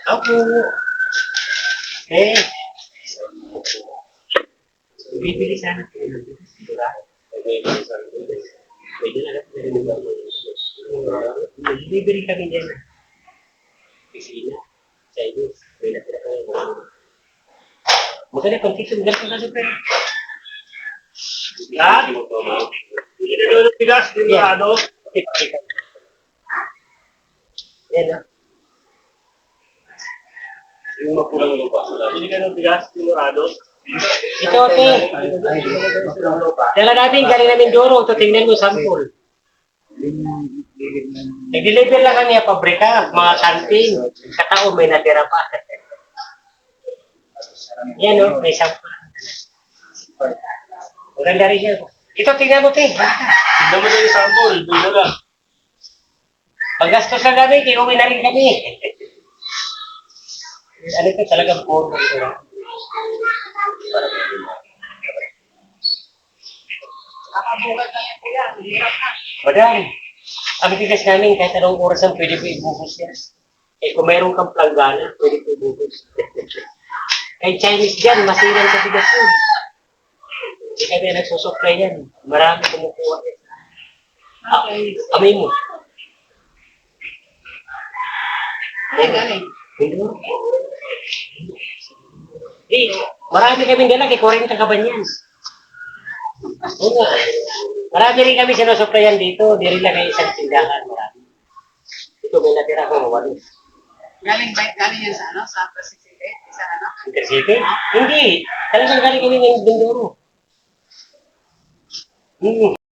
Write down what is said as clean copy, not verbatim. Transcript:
Ako. Eh, bibili sana ko ng bigas, diba? Pwede na lang. Bibili kami dyan. Pisina. Chinese. May natira kami. Magkano kung tito, magkano sa super? Yan. Hindi na doon ng bigas, sigurado. Yan na. Yung mapulang lupa. Hindi ka ng bigas, sigurado. Ito, te. Dala natin, galing namin Doro. Ito, tingnan mo, sample. Nag-deliver lang kami ang pabrika, mga kantin. Katao, may natira pa. Yan, no? May sample. Maganda rin yan. Ito, tingnan mo, te. Tignan mo na yung sample. Doon na lang. Paggastos lang kami, kinuwi na rin kami. Ano ito, talagang puro. Nakabukat na yan, kuya. Hirap na. Madam, ang bigas namin, kahit anong oras ang pwede po ibuhos yan. Eh, kung mayroon kang planggana, pwede po ibuhos. Kahit Chinese dyan, masiran sa bigas yun. Hindi kami nagsusupply yan. Marami kumukuha yan. Amay mo. Ay, galing. Hindi mo. Eh, marami kami dala, kay 40 ka ba niyan? Oo nga. Marami rin kami sinusuplayan dito. Di rin lang kayo isang tindahan. Marami. Ito may natira ko. Galing Galing yan sa ano? Sa Pasig City? Sa ano? Intercity? Hindi. Talagang galing kami ng Bindoro.